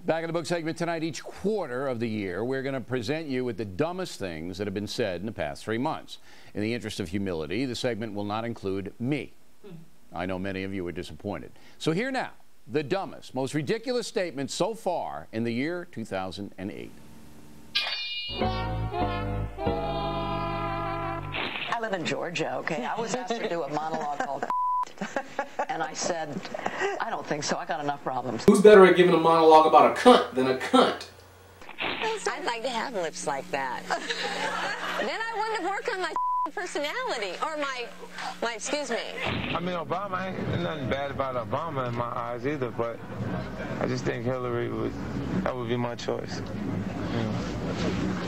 Back in the book segment tonight, each quarter of the year, we're going to present you with the dumbest things that have been said in the past 3 months. In the interest of humility, the segment will not include me. I know many of you are disappointed. So here now, the dumbest, most ridiculous statement so far in the year 2008. I live in Georgia, okay? I was asked to do a monologue called and I said, I don't think so. I got enough problems. Who's better at giving a monologue about a cunt than a cunt? I'd like to have lips like that. Then I wouldn't have worked on my personality, or my excuse me. I mean, Obama, ain't nothing bad about Obama in my eyes either, but I just think Hillary that would be my choice.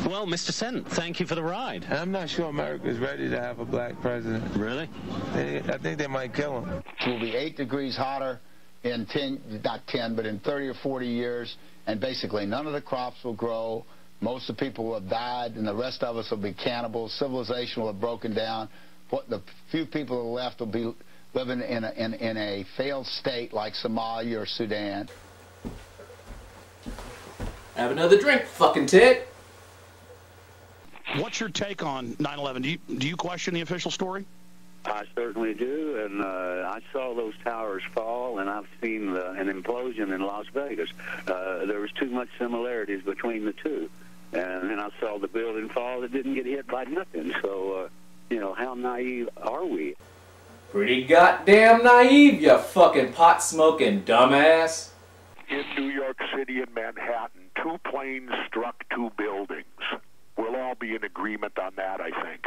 Well, Mr. Senn, thank you for the ride. And I'm not sure America's ready to have a black president. Really? I think they might kill him. It will be 8 degrees hotter in 30 or 40 years, and basically none of the crops will grow. Most of the people will have died, and the rest of us will be cannibals. Civilization will have broken down. What the few people who are left will be living in a failed state like Somalia or Sudan. Have another drink, fucking tit. What's your take on 9/11? Do you question the official story? I certainly do, and I saw those towers fall, and I've seen an implosion in Las Vegas. There was too much similarities between the two, and then I saw the building fall that didn't get hit by nothing. So, you know, how naive are we? Pretty goddamn naive, you fucking pot-smoking dumbass. In New York City and Manhattan, 2 planes struck 2 buildings. We'll all be in agreement on that, I think.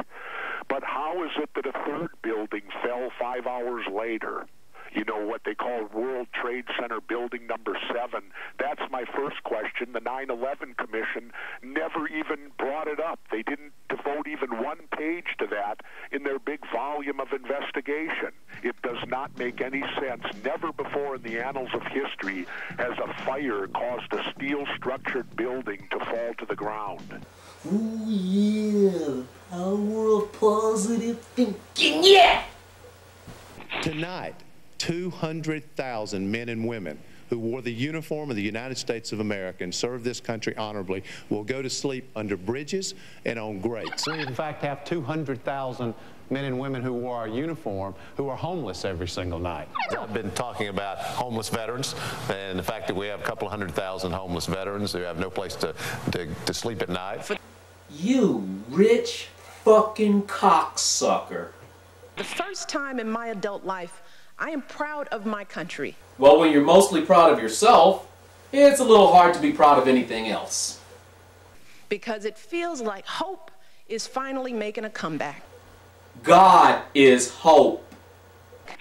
But how is it that a 3rd building fell 5 hours later? You know, what they call World Trade Center Building Number 7. That's my first question. The 9/11 Commission never even brought it up. They didn't devote even 1 page to that in their big volume of investigation. It does not make any sense. Never before in the annals of history has a fire caused a steel-structured building to fall to the ground. Ooh, yeah. Power of positive thinking, yeah! Tonight, 200,000 men and women who wore the uniform of the United States of America and served this country honorably will go to sleep under bridges and on grates. We, in fact, have 200,000 men and women who wore our uniform who are homeless every single night. I've been talking about homeless veterans and the fact that we have a couple of 100,000 homeless veterans who have no place to sleep at night. You rich fucking cocksucker. The first time in my adult life, I am proud of my country. Well, when you're mostly proud of yourself, it's a little hard to be proud of anything else. Because it feels like hope is finally making a comeback. God is hope.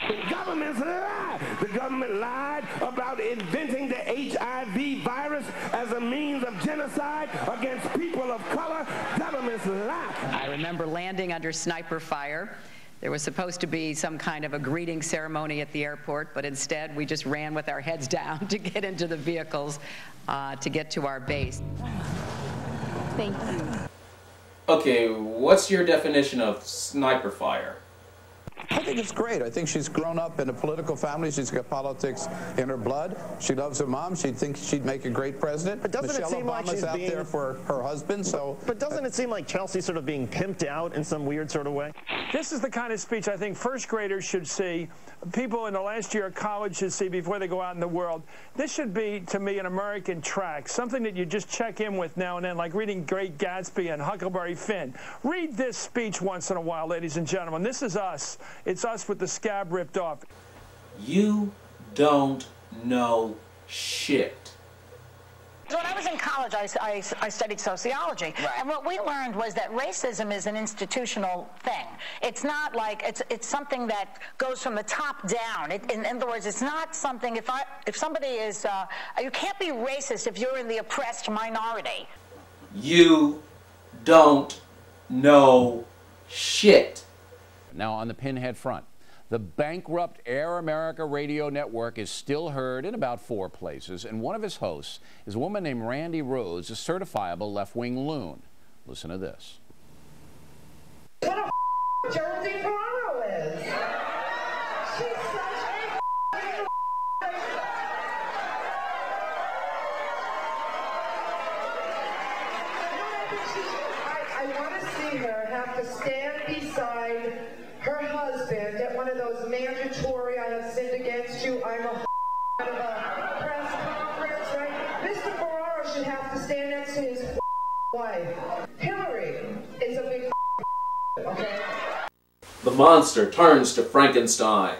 The government's lied. The government lied about inventing the HIV virus as a means of genocide against people of color. Government's lied. I remember landing under sniper fire. There was supposed to be some kind of a greeting ceremony at the airport, but instead we just ran with our heads down to get into the vehicles to get to our base. Thank you. Okay, what's your definition of sniper fire? I think it's great. I think she's grown up in a political family. She's got politics in her blood. She loves her mom. She thinks she'd make a great president. But doesn't Michelle it seem Obama's like she's out there for her husband, so... But doesn't it seem like Chelsea's sort of being pimped out in some weird sort of way? This is the kind of speech I think first graders should see, people in the last year of college should see before they go out in the world. This should be, to me, an American track, something that you just check in with now and then, like reading Great Gatsby and Huckleberry Finn. Read this speech once in a while, ladies and gentlemen. This is us. It's us with the scab ripped off. You don't know shit. When I was in college, I studied sociology, and what we learned was that racism is an institutional thing. It's not like it's something that goes from the top down. In other words, it's not something. If somebody is, you can't be racist if you're in the oppressed minority. You don't know shit. Now on the pinhead front. The bankrupt Air America radio network is still heard in about 4 places, and one of its hosts is a woman named Randy Rhodes, a certifiable left-wing loon. Listen to this. What a Jonesy Porno is. She's such a I want to see her have to stand beside her husband at one of those mandatory "I have sinned against you, I'm a press conference," right? Mr. Ferraro should have to stand next to his wife. Hillary is a big okay? The monster turns to Frankenstein.